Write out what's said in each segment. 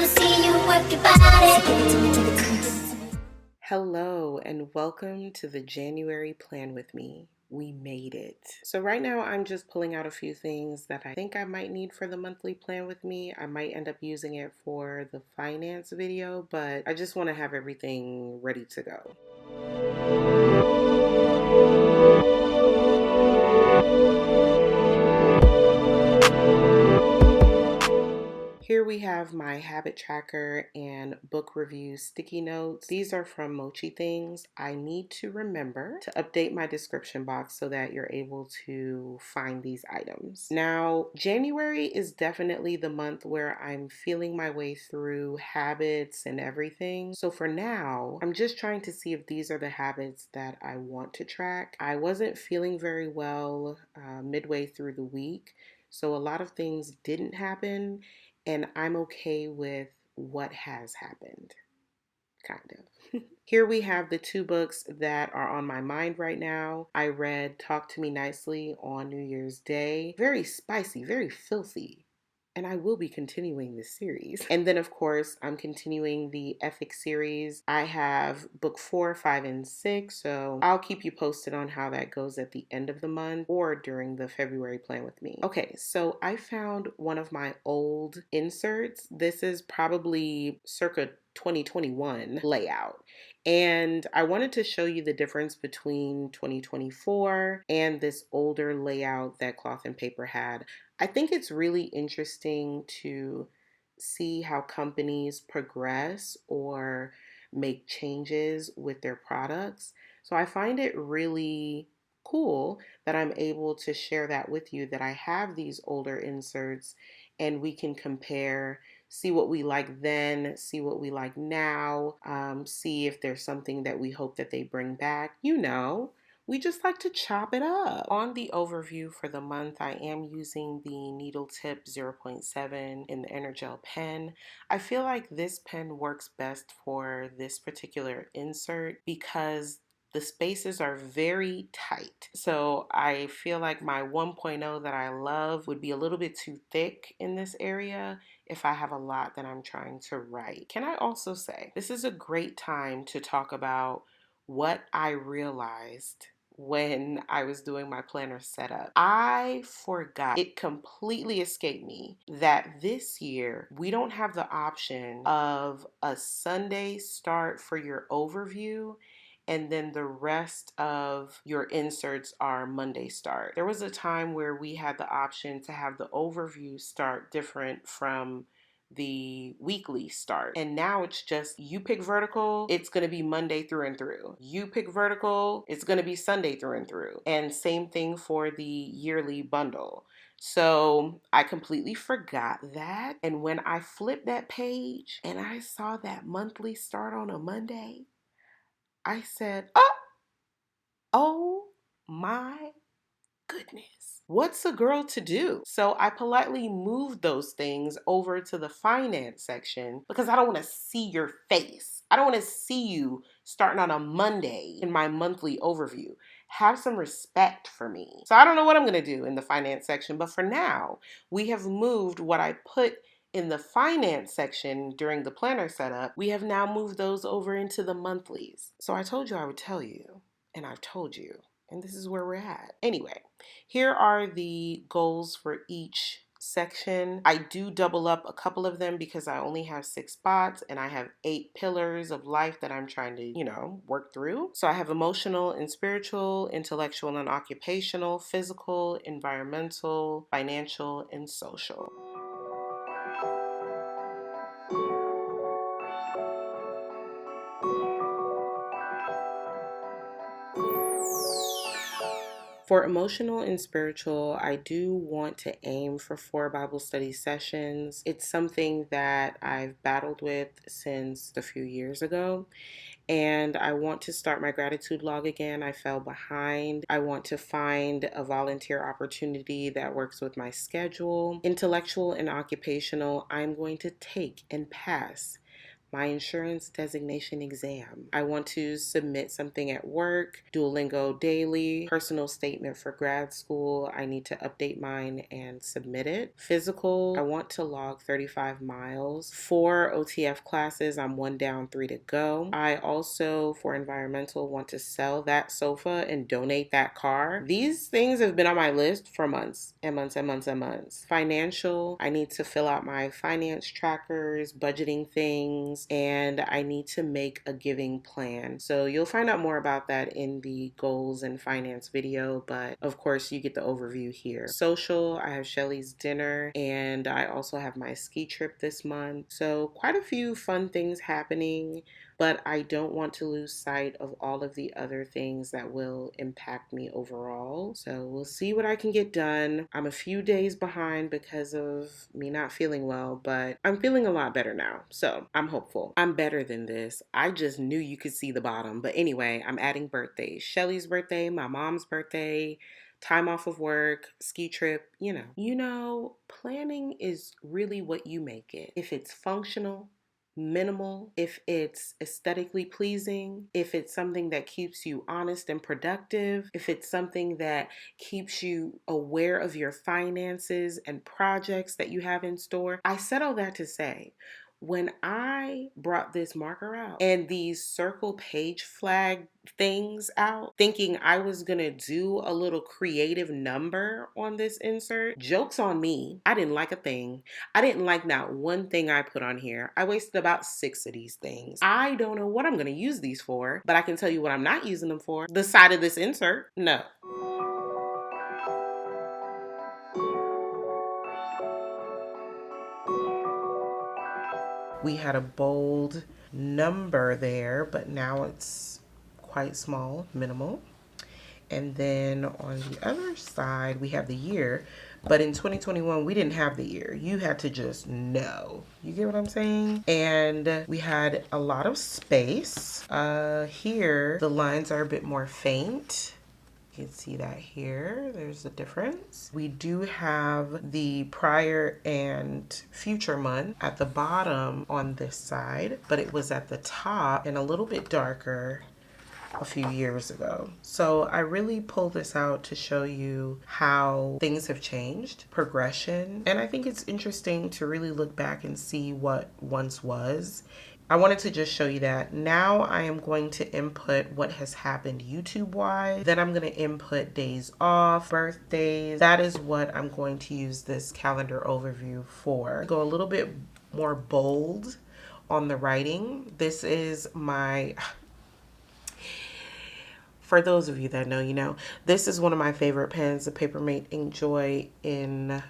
wanna see you work your body. So give it to me, give it to me. Hello and welcome to the January Plan With Me. We made it. So right now I'm just pulling out a few things that I think I might need for the monthly plan with me. I might end up using it for the finance video, but I just want to have everything ready to go. Here we have my habit tracker and book review sticky notes. These are from Mochi Things. I need to remember to update my description box so that you're able to find these items. Now, January is definitely the month where I'm feeling my way through habits and everything. So for now, I'm just trying to see if these are the habits that I want to track. I wasn't feeling very well midway through the week, so a lot of things didn't happen. And I'm okay with what has happened, kind of. Here we have the two books that are on my mind right now. I read Talk to Me Nicely on New Year's Day. Very spicy, very filthy. And I will be continuing this series. And then, of course, I'm continuing the Ethics series. I have book 4, 5, and 6. So I'll keep you posted on how that goes at the end of the month or during the February plan with me. Okay, so I found one of my old inserts. This is probably circa 2021 layout. And I wanted to show you the difference between 2024 and this older layout that Cloth and Paper had. I think it's really interesting to see how companies progress or make changes with their products. So I find it really cool that I'm able to share that with you, that I have these older inserts and we can compare, see what we like then, see what we like now, see if there's something that we hope that they bring back. We just like to chop it up. On the overview for the month, I am using the needle tip 0.7 in the Energel pen. I feel like this pen works best for this particular insert because the spaces are very tight. So I feel like my 1.0 that I love would be a little bit too thick in this area if I have a lot that I'm trying to write. Can I also say, this is a great time to talk about what I realized when I was doing my planner setup. I forgot, it completely escaped me, that this year we don't have the option of a Sunday start for your overview and then the rest of your inserts are Monday start. There was a time where we had the option to have the overview start different from the weekly start. And now it's just, you pick vertical, it's going to be Monday through and through. You pick vertical, it's going to be Sunday through and through. And same thing for the yearly bundle. So I completely forgot that. And when I flipped that page and I saw that monthly start on a Monday, I said, oh my goodness, what's a girl to do? So I politely moved those things over to the finance section because I don't want to see your face. I don't want to see you starting on a Monday in my monthly overview. Have some respect for me. So I don't know what I'm going to do in the finance section, but for now, we have moved what I put in the finance section during the planner setup. We have now moved those over into the monthlies. So I told you I would tell you, and I've told you. And this is where we're at. Anyway, here are the goals for each section. I do double up a couple of them because I only have 6 spots and I have 8 pillars of life that I'm trying to, work through. So I have emotional and spiritual, intellectual and occupational, physical, environmental, financial, and social. For emotional and spiritual, I do want to aim for 4 Bible study sessions. It's something that I've battled with since a few years ago, and I want to start my gratitude log again. I fell behind. I want to find a volunteer opportunity that works with my schedule. Intellectual and occupational, I'm going to take and pass my insurance designation exam. I want to submit something at work, Duolingo daily, personal statement for grad school. I need to update mine and submit it. Physical, I want to log 35 miles. 4 OTF classes, I'm 1 down, 3 to go. I also, for environmental, want to sell that sofa and donate that car. These things have been on my list for months and months and months and months. Financial, I need to fill out my finance trackers, budgeting things, and I need to make a giving plan. So you'll find out more about that in the goals and finance video, but of course you get the overview here. Social, I have Shelly's dinner, and I also have my ski trip this month. So quite a few fun things happening, but I don't want to lose sight of all of the other things that will impact me overall. So we'll see what I can get done. I'm a few days behind because of me not feeling well, but I'm feeling a lot better now. So I'm hopeful. I'm better than this. I just knew you could see the bottom. But anyway, I'm adding birthdays. Shelly's birthday, my mom's birthday, time off of work, ski trip, planning is really what you make it. If it's functional, minimal, if it's aesthetically pleasing, if it's something that keeps you honest and productive, if it's something that keeps you aware of your finances and projects that you have in store. I said all that to say, when I brought this marker out and these circle page flag things out, thinking I was gonna do a little creative number on this insert, joke's on me. I didn't like a thing. I didn't like not one thing I put on here. I wasted about 6 of these things. I don't know what I'm gonna use these for, but I can tell you what I'm not using them for. The side of this insert, no. We had a bold number there, but now it's quite small, minimal. And then on the other side, we have the year. But in 2021, we didn't have the year. You had to just know. You get what I'm saying? And we had a lot of space. Here, the lines are a bit more faint. You can see that here. There's a difference. We do have the prior and future month at the bottom on this side, but it was at the top and a little bit darker a few years ago. So I really pulled this out to show you how things have changed, progression, and I think it's interesting to really look back and see what once was. I wanted to just show you that. Now I am going to input what has happened YouTube-wise. Then I'm going to input days off, birthdays. That is what I'm going to use this calendar overview for. Go a little bit more bold on the writing. This is my... For those of you that know, you know, this is one of my favorite pens, the Papermate Inkjoy in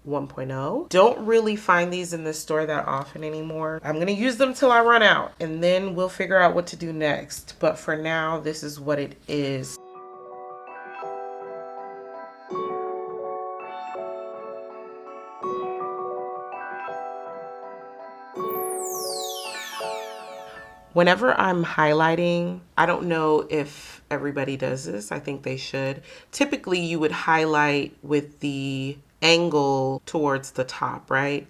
1.0. Don't really find these in the store that often anymore. I'm gonna use them till I run out and then we'll figure out what to do next. But for now, this is what it is. Whenever I'm highlighting, I don't know if everybody does this. I think they should. Typically, you would highlight with the angle towards the top, right?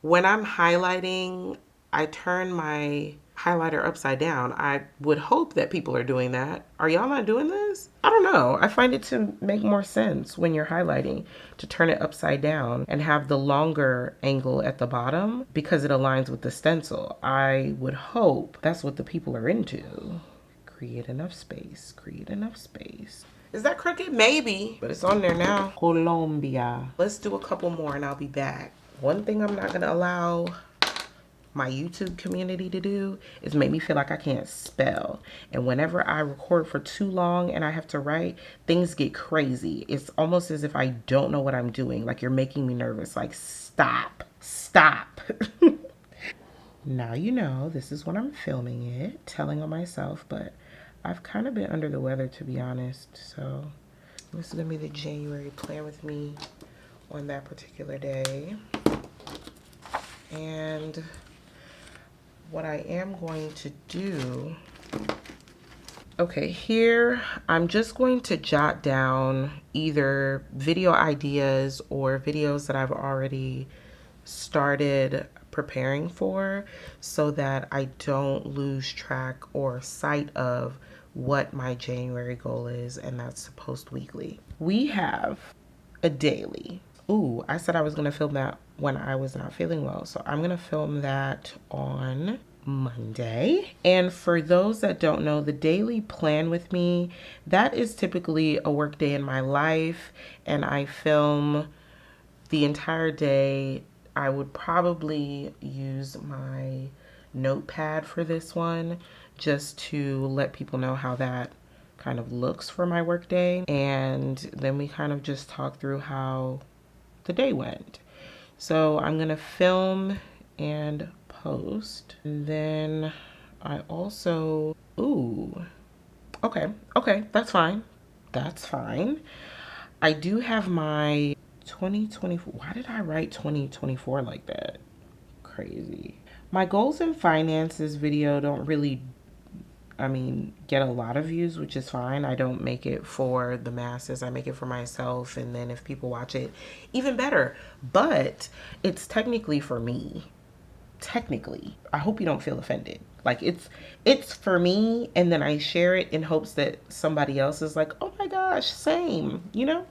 When I'm highlighting, I turn my highlighter upside down. I would hope that people are doing that. Are y'all not doing this? I don't know. I find it to make more sense when you're highlighting to turn it upside down and have the longer angle at the bottom because it aligns with the stencil. I would hope that's what the people are into. Create enough space. Create enough space. Is that crooked? Maybe, but it's on there now. Colombia. Let's do a couple more and I'll be back. One thing I'm not going to allow my YouTube community to do is make me feel like I can't spell. And whenever I record for too long and I have to write, things get crazy. It's almost as if I don't know what I'm doing. Like you're making me nervous. Like stop, stop. Now you know this is when I'm filming it, telling on myself, but I've kind of been under the weather to be honest. So this is gonna be the January plan with me on that particular day. And what I am going to do, okay, here I'm just going to jot down either video ideas or videos that I've already started preparing for so that I don't lose track or sight of what my January goal is, and that's to post weekly. We have a daily. Ooh, I said I was going to film that when I was not feeling well, so I'm going to film that on Monday. And for those that don't know, the daily plan with me, that is typically a work day in my life, and I film the entire day. I would probably use my notepad for this one just to let people know how that kind of looks for my work day. And then we kind of just talk through how the day went. So I'm gonna film and post. And then I also, ooh, okay, that's fine. That's fine. I do have my 2024. Why did I write 2024 like that? Crazy. My goals and finances video don't really, get a lot of views, which is fine. I don't make it for the masses. I make it for myself. And then if people watch it, even better. But it's technically for me. Technically. I hope you don't feel offended. Like it's for me, and then I share it in hopes that somebody else is like, oh my gosh, same, you know?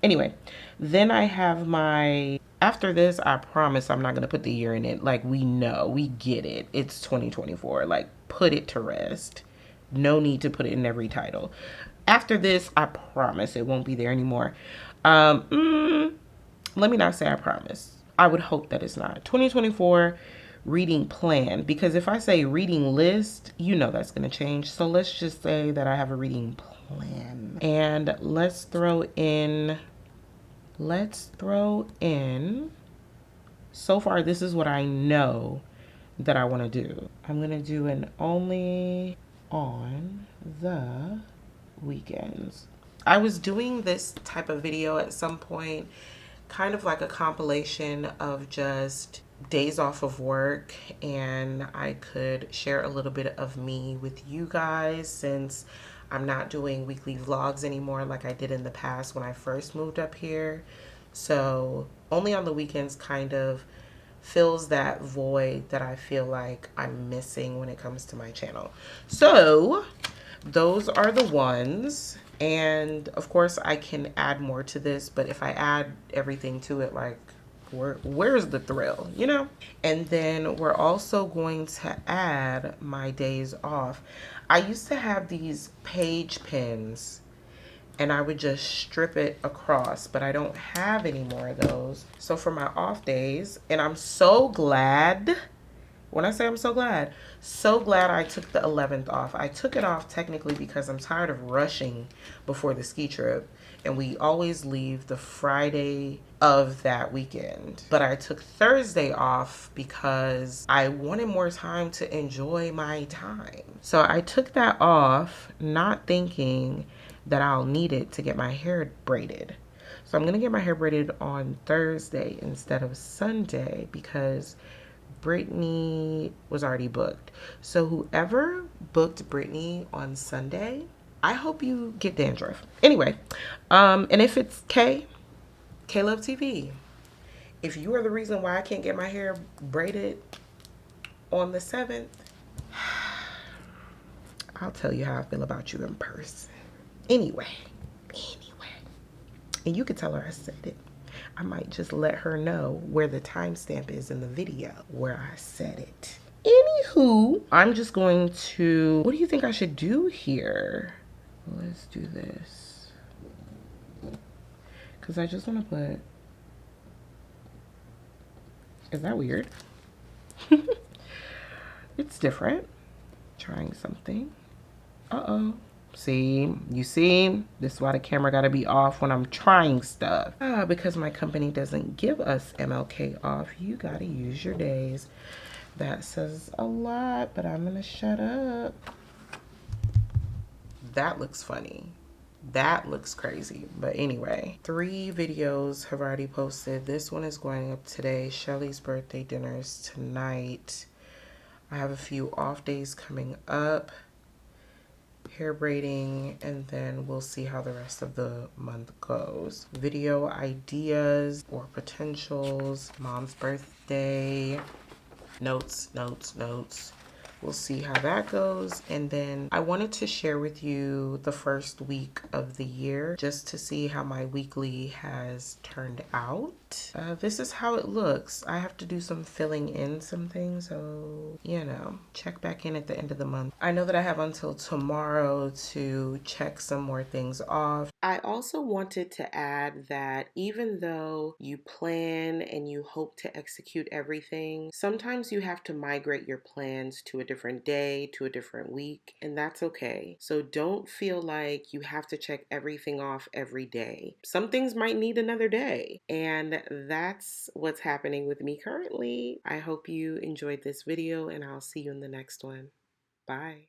Anyway, then I have my, after this, I promise I'm not going to put the year in it. Like, we know, we get it. It's 2024. Like, put it to rest. No need to put it in every title. After this, I promise it won't be there anymore. Let me not say I promise. I would hope that it's not. 2024 reading plan, because if I say reading list, you know that's going to change. So let's just say that I have a reading plan. And let's throw in, so far this is what I know that I want to do. I'm going to do an only on the weekends. I was doing this type of video at some point, kind of like a compilation of just days off of work, and I could share a little bit of me with you guys since I'm not doing weekly vlogs anymore like I did in the past when I first moved up here. So only on the weekends kind of fills that void that I feel like I'm missing when it comes to my channel. So those are the ones. And of course I can add more to this, but if I add everything to it, like where's the thrill, you know? And then we're also going to add my days off. I used to have these page pins and I would just strip it across, but I don't have any more of those. So for my off days, and I'm so glad, when I say I'm so glad I took the 11th off. I took it off technically because I'm tired of rushing before the ski trip, and we always leave the Friday of that weekend. But I took Thursday off because I wanted more time to enjoy my time. So I took that off, not thinking that I'll need it to get my hair braided. So I'm gonna get my hair braided on Thursday instead of Sunday because Brittany was already booked. So whoever booked Brittany on Sunday, I hope you get dandruff. Anyway, and if it's K-Love TV, if you are the reason why I can't get my hair braided on the 7th, I'll tell you how I feel about you in person. Anyway, and you could tell her I said it. I might just let her know where the timestamp is in the video where I said it. Anywho, I'm just going to, what do you think I should do here? Let's do this. Because I just want to put, is that weird? It's different. Trying something. Uh-oh. See, you see, this is why the camera gotta be off when I'm trying stuff. Because my company doesn't give us MLK off, you gotta use your days. That says a lot, but I'm gonna shut up. That looks funny. That looks crazy. But anyway, 3 videos have already posted. This one is going up today. Shelly's birthday dinner is tonight. I have a few off days coming up. hair braiding, and then we'll see how the rest of the month goes. Video ideas or potentials, mom's birthday, notes, notes, notes. We'll see how that goes. And then I wanted to share with you the first week of the year just to see how my weekly has turned out. This is how it looks. I have to do some filling in some things, so you know, check back in at the end of the month. I know that I have until tomorrow to check some more things off. I also wanted to add that even though you plan and you hope to execute everything, sometimes you have to migrate your plans to a different day, to a different week, and that's okay. So don't feel like you have to check everything off every day. Some things might need another day, and that's what's happening with me currently. I hope you enjoyed this video, and I'll see you in the next one. Bye.